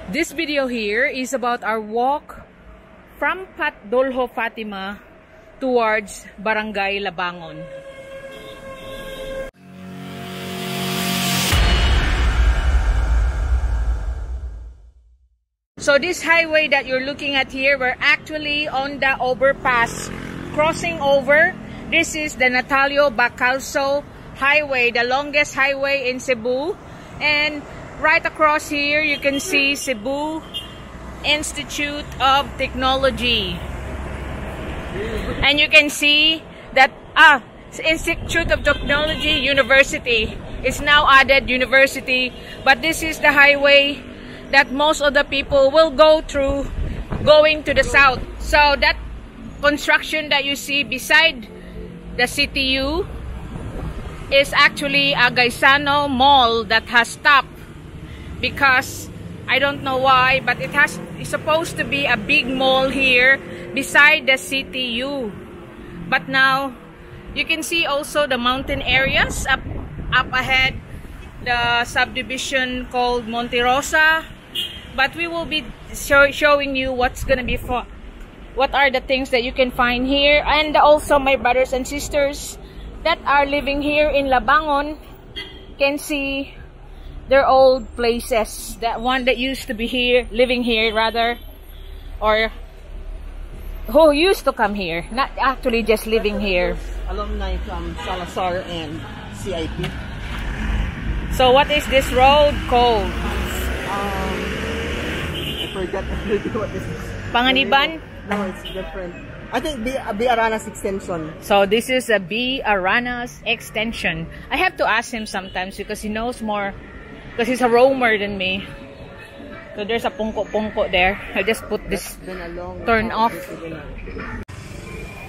This video here is about our walk from Dolho Fatima towards Barangay Labangon. So this highway that you're looking at here, we're actually on the overpass crossing over. This is the Natalio Bacalso Highway, the longest highway in Cebu. And right across here, you can see Cebu Institute of Technology. And you can see that Institute of Technology University is now added university. But this is the highway that most of the people will go through going to the south. So that construction that you see beside the CTU is actually a Gaisano mall that has stopped because I don't know why, but it's supposed to be a big mall here beside the CTU. But now you can see also the mountain areas up ahead, the subdivision called Monte Rosa. But we will be showing you what's gonna be for what are the things that you can find here, and also my brothers and sisters that are living here in Labangon can see their old places. That one that used to be here, living here rather, or who used to come here, not actually just living here. Alumni from Salazar and CIP. So what is this road called? I forgot what this is. Panganiban? No, it's different. I think B Aranas extension. So this is a B Aranas extension. I have to ask him sometimes because he knows more, because he's a roamer than me. So there's a pungko there. I just put this turn off.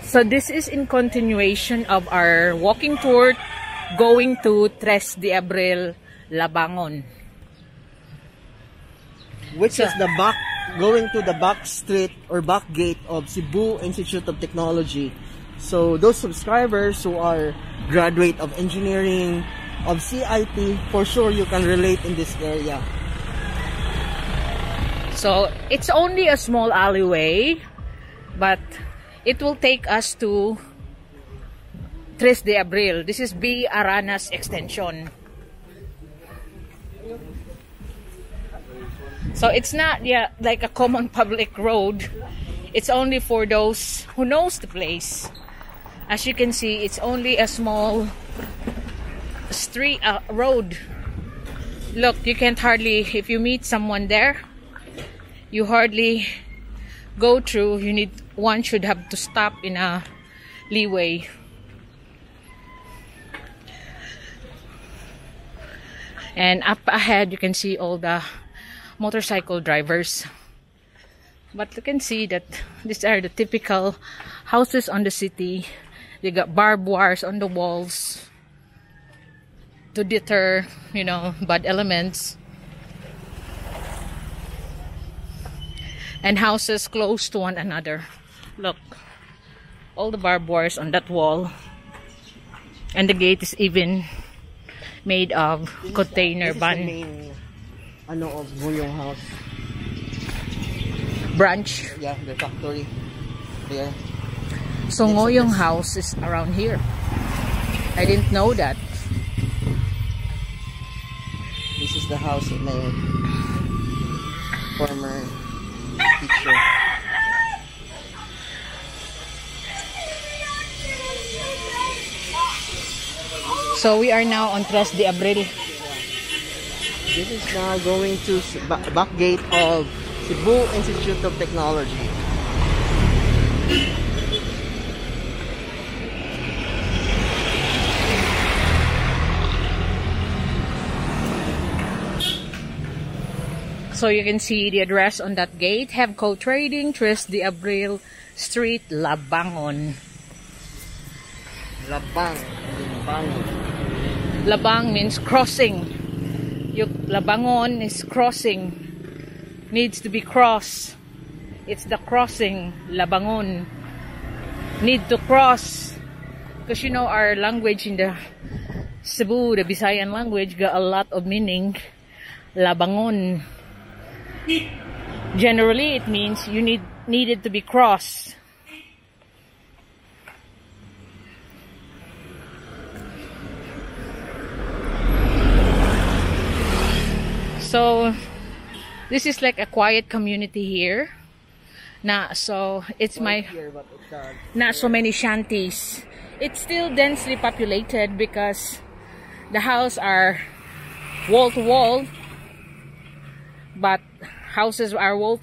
So this is in continuation of our walking tour going to Tres de Abril, Labangon. Which is the back, going to the back street or back gate of Cebu Institute of Technology. So those subscribers who are graduate of engineering, of CIT, for sure you can relate in this area. So it's only a small alleyway, but it will take us to Tres de Abril. This is B Aranas extension. So it's not like a common public road. It's only for those who knows the place. As you can see, it's only a small street road. Look, you can't hardly, if you meet someone there, you hardly go through. One should have to stop in a leeway. And up ahead, you can see all the motorcycle drivers. But you can see that these are the typical houses on the city. They got barbed wires on the walls to deter, bad elements. And houses close to one another. Look, all the barbed wires on that wall. And the gate is even made of container bun. Of Ngoyong house branch. Yeah, the factory there. So Ngoyong house is around here. I didn't know that. This is the house of my former teacher. So we are now on Tres de Abril. This is now going to back gate of Cebu Institute of Technology. So you can see the address on that gate. Hevco Trading, Tres de Abril Street, Labangon. Labang means crossing. Labangon is crossing, needs to be crossed. It's the crossing, Labangon. Need to cross. Because our language in the Cebu, the Visayan language, got a lot of meaning. Labangon. Generally, it means you needed to be crossed. So this is like a quiet community here. So it's not so many shanties. It's still densely populated because the houses are wall to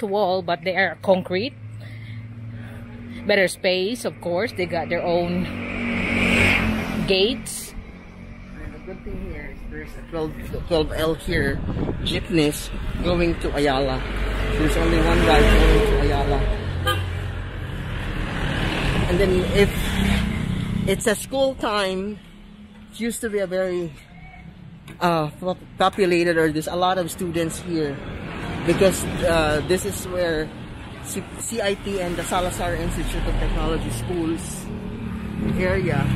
wall, but they are concrete. Better space, of course. They got their own gates. And the good thing here is there's a 12L here, jeepneys going to Ayala. There's only one ride going to Ayala. And then if it's a school time, it used to be a very populated, or there's a lot of students here because this is where CIT and the Salazar Institute of Technology schools area.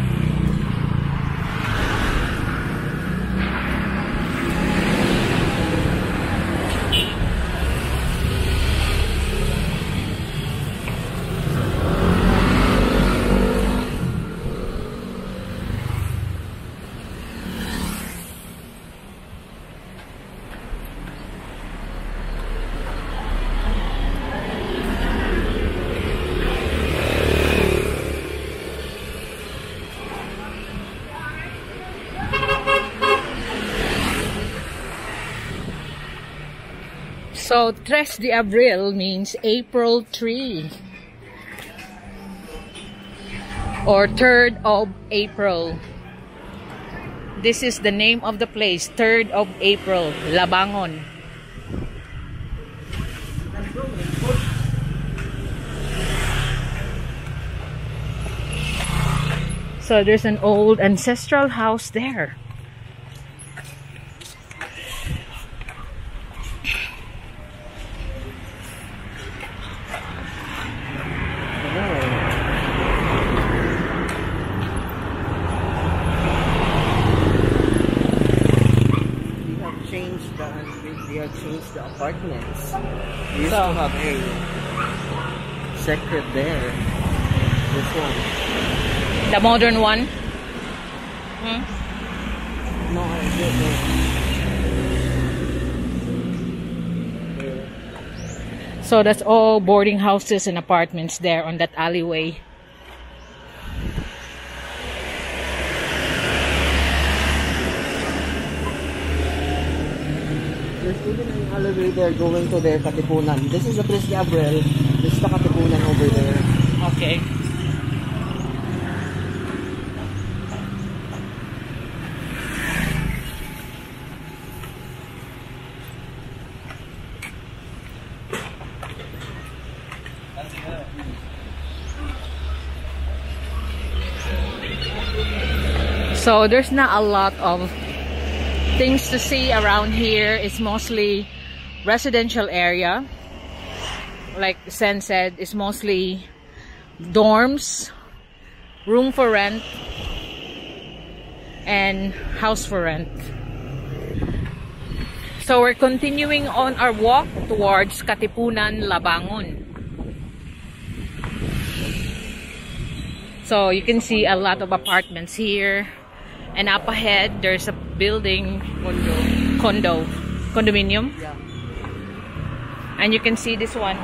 So Tres de Abril means April tree, or 3rd of April. This is the name of the place, 3rd of April, Labangon. So there's an old ancestral house there. They have changed the apartments. We used to have a secret there. This one. The modern one? No, I don't know. So that's all boarding houses and apartments there on that alleyway. There's even an elevator going to their Katipunan. This is the Tres de Abril. This is the Katipunan over there. Okay. So there's not a lot of things to see around here. It's mostly residential area. Like Sen said, it's mostly dorms, room for rent, and house for rent. So we're continuing on our walk towards Katipunan, Labangon. So you can see a lot of apartments here. And up ahead, there's a building, condominium. Yeah. And you can see this one.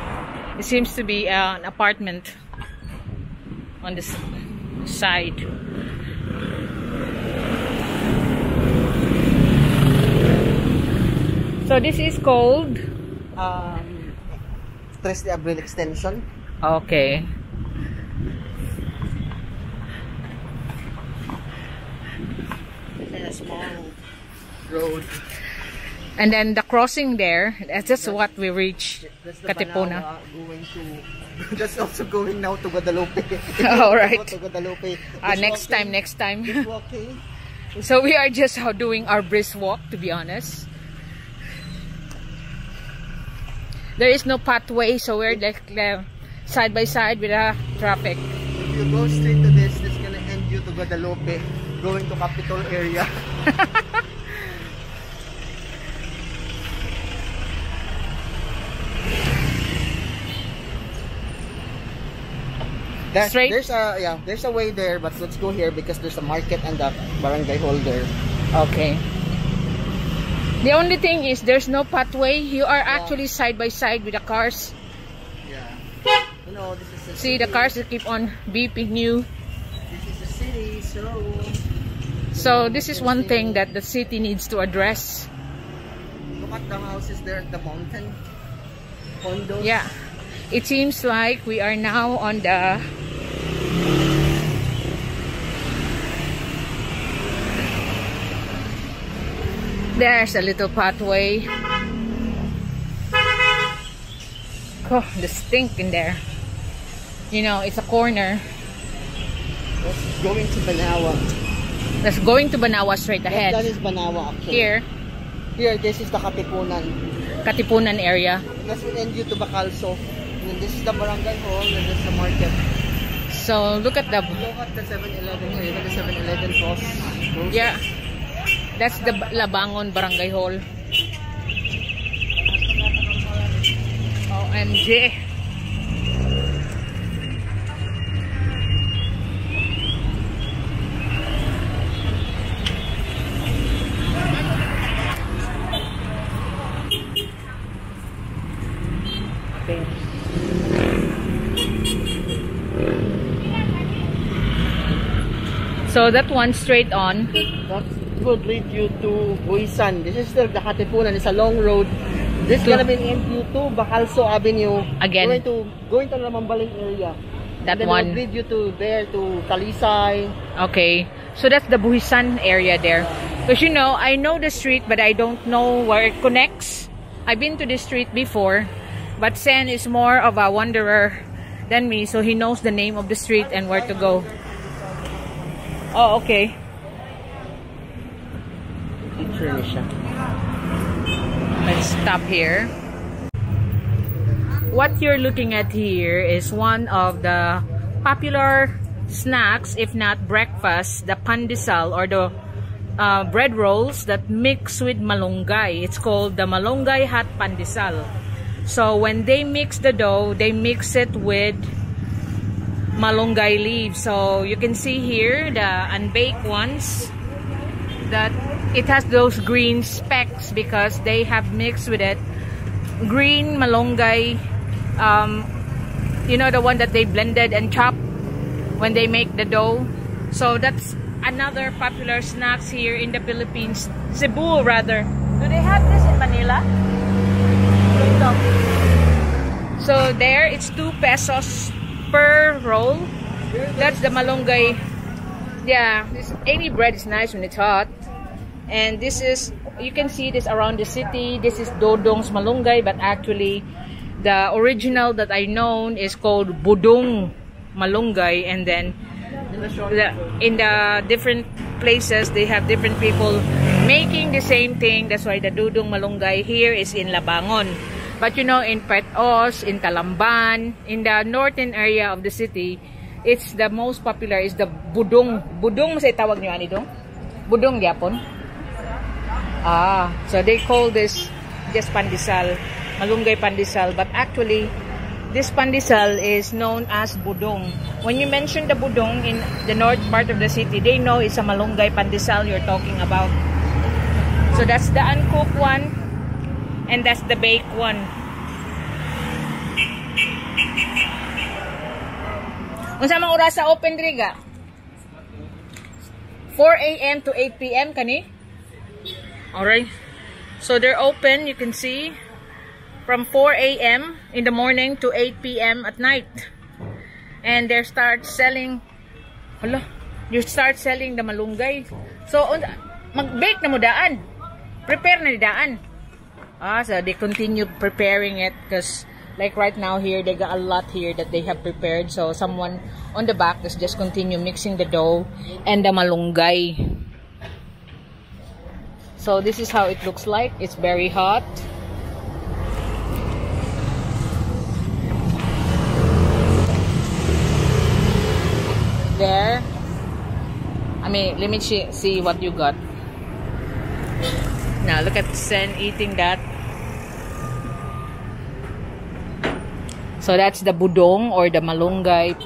It seems to be an apartment on this side. So this is called Tres de Abril extension. Okay. A small road. And then the crossing there, that's just what we reached, Katipunan. That's also going now to Guadalupe. All right. To Guadalupe. Next time. Just walking. So we are just doing our brisk walk, to be honest. There is no pathway, so we're like side by side with the traffic. If you go straight to this is gonna end you to Guadalupe, going to capital area. Straight? There's a way there, but let's go here because there's a market and the barangay hall there. Okay. The only thing is there's no pathway. You are actually side by side with the cars. Yeah. You know, this is See the cars that keep on beeping you. This is the city, so this is one thing that the city needs to address. Look at the houses there at the mountain. Condos. Yeah. It seems like we are now on the there's a little pathway. Oh, the stink in there. You know, it's a corner. Let's go into Banawa. That's going to Banawa straight ahead. That is Banawa actually. Here, this is the Katipunan area. That's will end you to Bacalso. And this is the barangay hall, and this is the market. So look at the 7-Eleven here. Look at the 7-Eleven cross. Yeah. That's the Labangon Barangay Hall. OMG. Okay. So that one straight on. That would lead you to Buisan. This is still the Katipunan. It's a long road. This is gonna be end you to Bacalso Avenue. Again. Going to Lamambaling area. That and then one. It will lead you to there to Talisay. Okay. So that's the Buhisan area there. Because you know, I know the street but I don't know where it connects. I've been to this street before. But Sen is more of a wanderer than me, so he knows the name of the street and where to go. Oh, okay. Let's stop here. What you're looking at here is one of the popular snacks, if not breakfast, the pandesal or the bread rolls that mix with malunggay. It's called the Malunggay hot pandesal. So when they mix the dough, they mix it with malunggay leaves. So you can see here the unbaked ones that it has those green specks because they have mixed with it green malunggay, you know, the one that they blended and chopped when they make the dough. So that's another popular snacks here in the Philippines. Cebu rather. Do they have this in Manila? So there it's 2 pesos per roll. That's the malunggay. Yeah, any bread is nice when it's hot. And this is, you can see this around the city. This is Dodong's malunggay, but actually the original that I know is called Budong malunggay. And then in the different places they have different people making the same thing. That's why the Dodong malunggay here is in Labangon. But you know, in Petos, in Talamban, in the northern area of the city, it's the most popular is the Budong. Budong masay tawag niyo ani dong? Budong gyapon. So they call this just pandesal, malunggay pandesal, but actually this pandesal is known as budong. When you mention the budong in the north part of the city, they know it's a malunggay pandesal you're talking about. So that's the uncooked one, and that's the baked one. Unsa mang oras sa open driga? 4 a.m. to 8 p.m. kani? Alright. So they're open, you can see, from 4 a.m. in the morning to 8 p.m. at night. And they start selling, you start selling the malunggay. So mag-bake na mo daan. Prepare na daan. So they continue preparing it because like right now here, they got a lot here that they have prepared. So someone on the back is just continue mixing the dough and the malunggay. So this is how it looks like. It's very hot. There. I mean, let me see what you got. Now look at Sen eating that. So that's the budong or the malunggay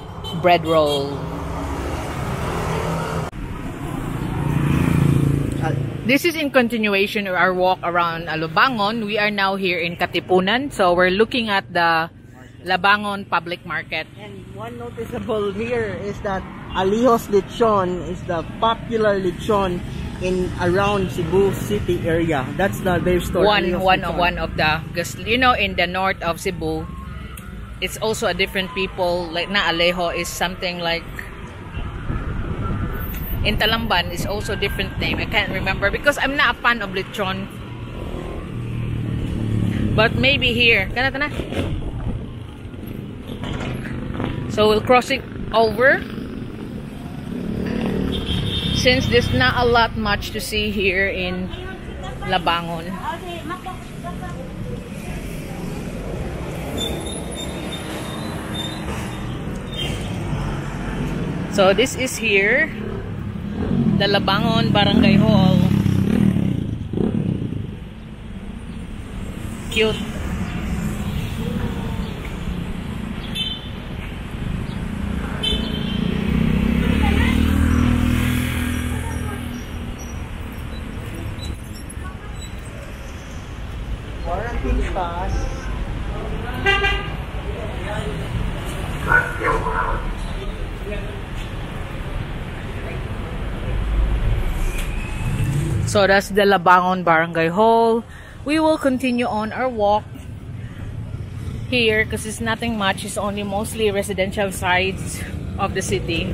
bread roll. This is in continuation of our walk around Labangon. We are now here in Katipunan, so we're looking at the Labangon Public Market. And one noticeable here is that Alihos Lechon is the popular lechon in around Cebu City area. That's the their store. One of the, because you know, in the north of Cebu, it's also a different people. Like na Alejo is something like. In Talamban is also different name. I can't remember because I'm not a fan of lechon. But maybe here. Kana, kana. So we'll cross it over. Since there's not a lot much to see here in Labangon. So this is here. The Labangon Barangay Hall. Cute. Quarantine pass. So that's the Labangon Barangay Hall. We will continue on our walk here because it's nothing much. It's only mostly residential sides of the city.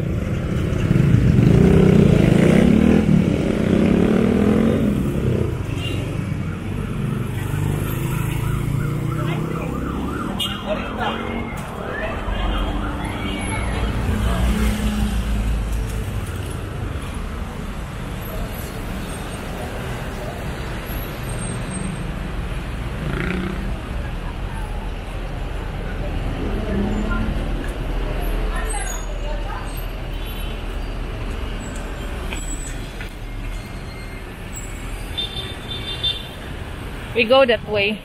We go that way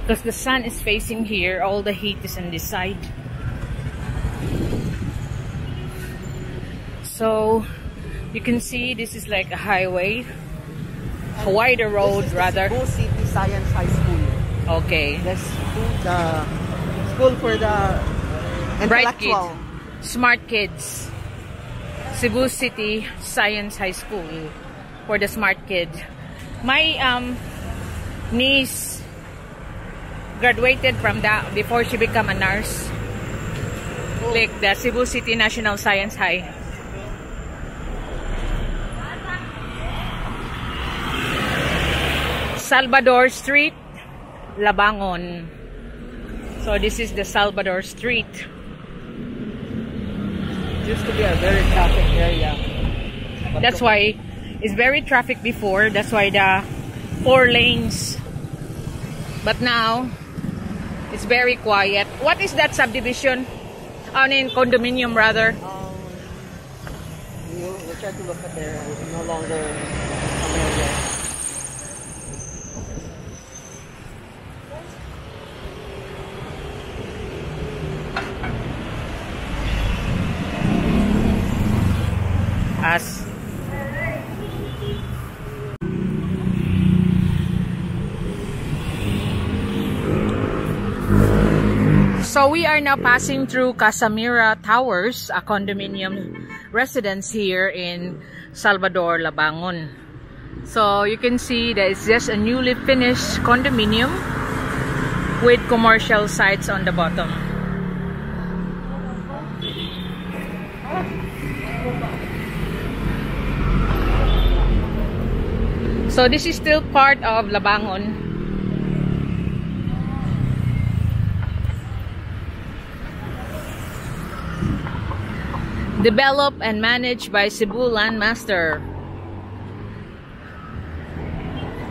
because the sun is facing here. All the heat is on this side. So you can see this is like a highway, a wider road rather. Cebu City Science High School. Okay. That's the school for the Bright intellectual. kids, smart kids. Cebu City Science High School for the smart kid. My niece graduated from that before she became a nurse. Like the Cebu City National Science High. Salvador Street, Labangon. So this is the Salvador Street. Used to be a very traffic area. That's why it's very traffic before. That's why the 4 lanes. But now it's very quiet. What is that subdivision? I mean condominium rather. We'll try to look at there. It's no longer familiar. As so we are now passing through Casamira Towers, a condominium residence here in Salvador, Labangon. So you can see that it's just a newly finished condominium with commercial sites on the bottom. So this is still part of Labangon. Developed and managed by Cebu Landmaster.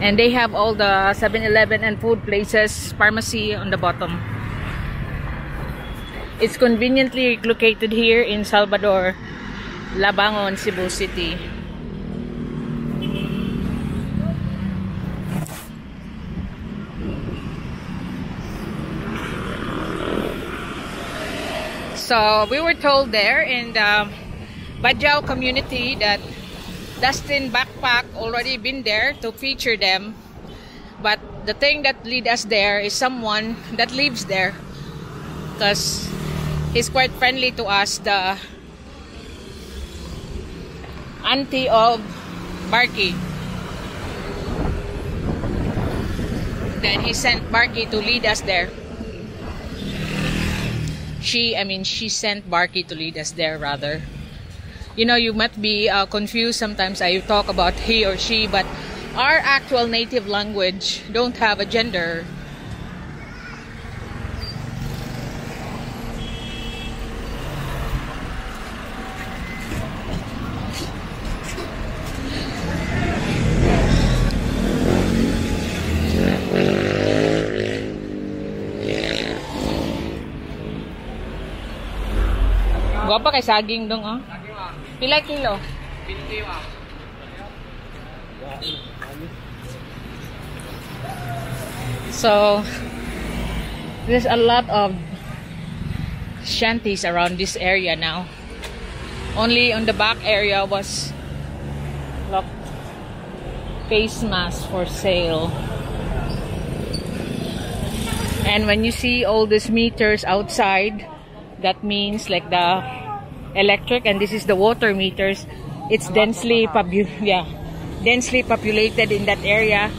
And they have all the 7-Eleven and food places, pharmacy on the bottom. It's conveniently located here in Salvador, Labangon, Cebu City. So we were told there in the Bajau community that Dustin Backpack already been there to feature them. But the thing that lead us there is someone that lives there, because he's quite friendly to us, the auntie of Barky. Then he sent Barky to lead us there. She sent Barky to lead us there, rather. You know, you might be confused sometimes. I talk about he or she, but our actual native language don't have a gender. Guwapa kay saging dong, oh. Pila kilo? 20. So there's a lot of shanties around this area now. Only on the back area was, look, face mask for sale. And when you see all these meters outside, that means like the electric, and this is the water meters. It's densely populated in that area,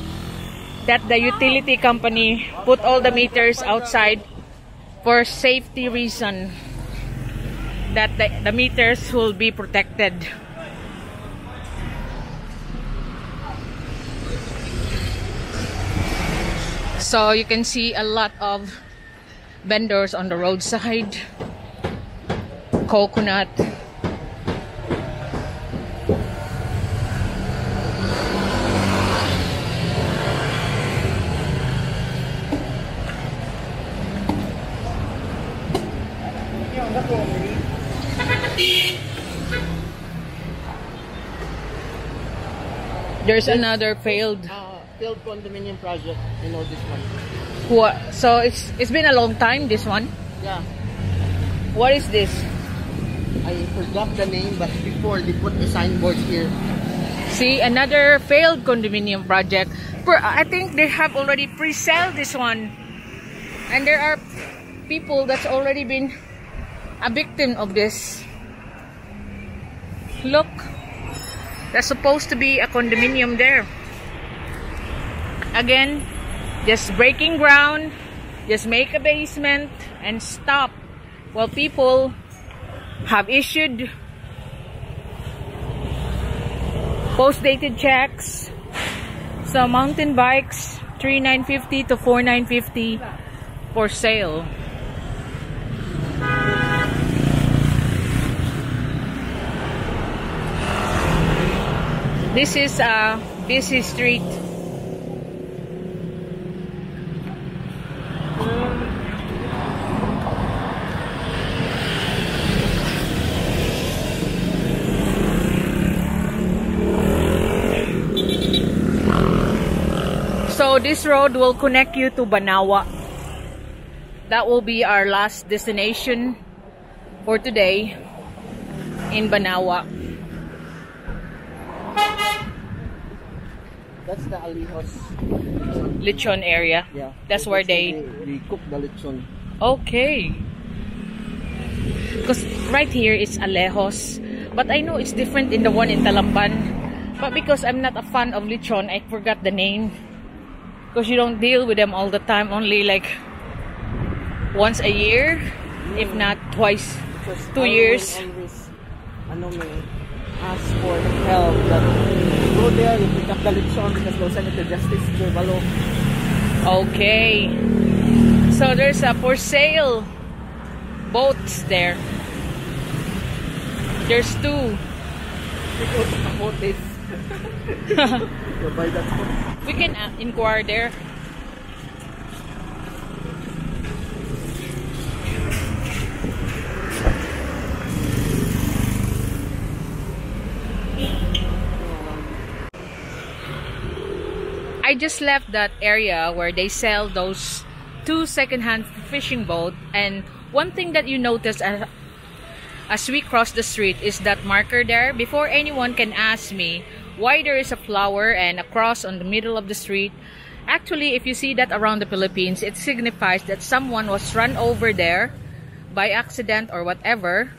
that the utility company put all the meters outside for safety reason, that the meters will be protected. So you can see a lot of vendors on the roadside. Coconut. There's another failed condominium project. You know this one. What? So it's been a long time, this one? Yeah. What is this? I forgot the name, but before they put the signboard here. See, another failed condominium project. I think they have already pre-sell this one. And there are people that's already been a victim of this. Look, there's supposed to be a condominium there. Again, just breaking ground, just make a basement and stop. Well, people have issued post-dated checks. So mountain bikes, $3,950 to $4,950 for sale. This is a busy street. So this road will connect you to Banawa. That will be our last destination for today in Banawa. That's the Alejos Lechon area. Yeah. That's where they cook the lechon. Okay. Because right here is Alejos. But I know it's different in the one in Talamban. But because I'm not a fan of lechon, I forgot the name. Because you don't deal with them all the time, only like once a year, if not twice, because 2 years. Always, ask for help that go there, you pick up the lechon because they'll send it to Justice Jovalo. Okay. So there's a for sale boats there. There's 2. We can inquire there. I just left that area where they sell those 2 second-hand fishing boats, and one thing that you notice as we cross the street is that marker there. Before anyone can ask me why there is a flower and a cross on the middle of the street, actually, if you see that around the Philippines, it signifies that someone was run over there by accident or whatever,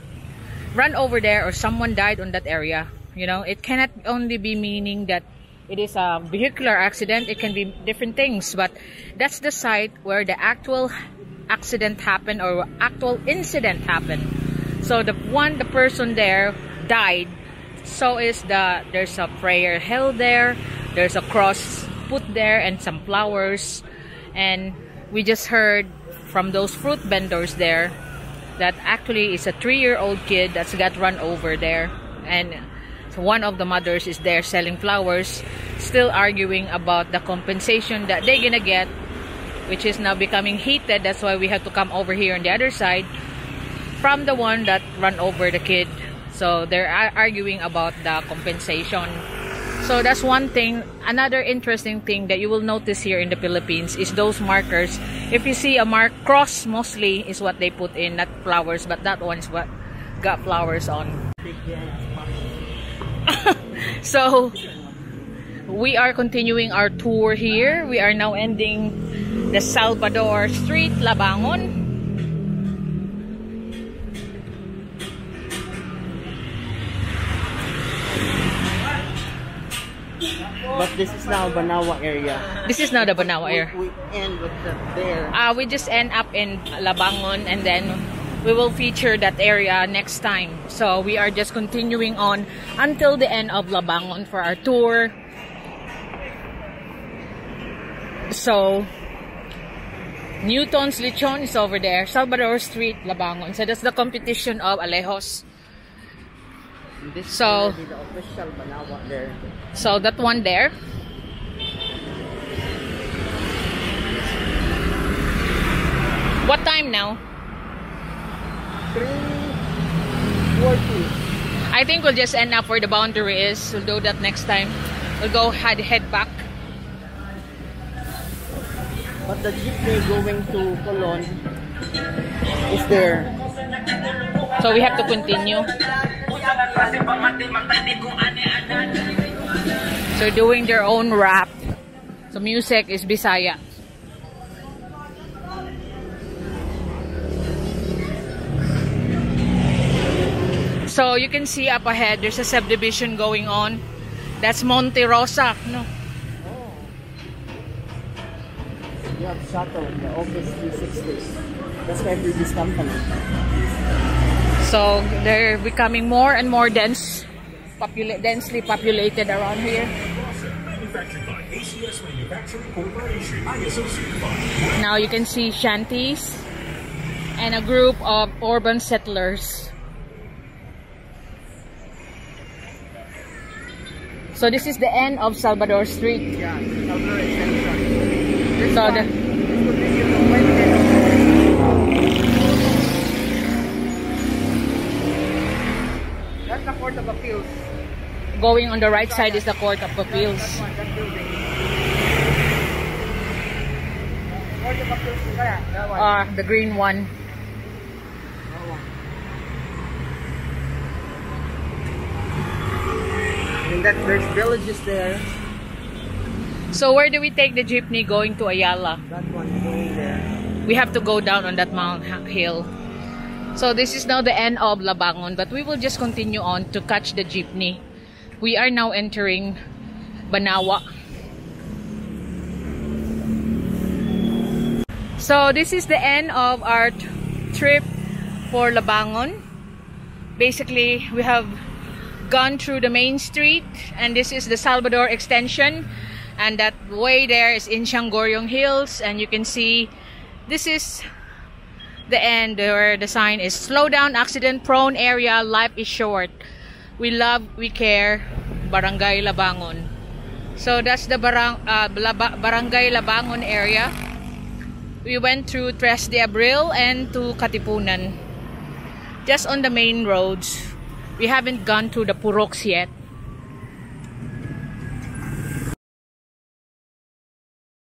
run over there, or someone died on that area. You know, it cannot only be meaning that it is a vehicular accident. It can be different things, but that's the site where the actual accident happened or actual incident happened. So the person there died. So there's a prayer held there, there's a cross put there and some flowers, and we just heard from those fruit vendors there that actually it's a 3-year-old kid that's got run over there, and so one of the mothers is there selling flowers, still arguing about the compensation that they're gonna get, which is now becoming heated. That's why we have to come over here on the other side from the one that run over the kid. So they're arguing about the compensation. So that's one thing. Another interesting thing that you will notice here in the Philippines is those markers. If you see a cross, mostly is what they put in, not flowers, but that one's what got flowers on. So we are continuing our tour here. We are now ending the Salvador Street, Labangon. But this is now Banawa area. This is now the Banawa area. We end with there. We just end up in Labangon, and then we will feature that area next time. So we are just continuing on until the end of Labangon for our tour. So Newton's Lechon is over there. Salvador Street, Labangon. So that's the competition of Alejos. This so is the official Banawa there. So that one there. What time now? 3:40. I think we'll just end up where the boundary is. We'll do that next time. We'll go head back. But the jeepney going to Colon is there. So we have to continue. So doing their own rap. So music is Bisaya. So you can see up ahead, there's a subdivision going on. That's Monte Rosa. No. You have shuttle, the Office 360. That's my previous company. So they're becoming more and more densely populated around here. Now you can see shanties and a group of urban settlers. So this is the end of Salvador Street. Yeah, Salvador Extension. So that's the Court of Appeals. going on the right side is the Court of Appeals. That building. Court of Appeals kaya? That one. The green one. And that there's villages there. So where do we take the jeepney going to Ayala? That one going there. We have to go down on that Mount Hill. So this is now the end of Labangon, but we will just continue on to catch the jeepney. We are now entering Banawa. So this is the end of our trip for Labangon. Basically, we have gone through the main street, and this is the Salvador extension, and that way there is in Sianggoriong Hills, and you can see this is the end where the sign is slow down, accident prone area, life is short, we love, we care, Barangay Labangon. So that's the Barangay Labangon area. We went through Tres de Abril and to Katipunan, just on the main roads. We haven't gone to the Puroks yet.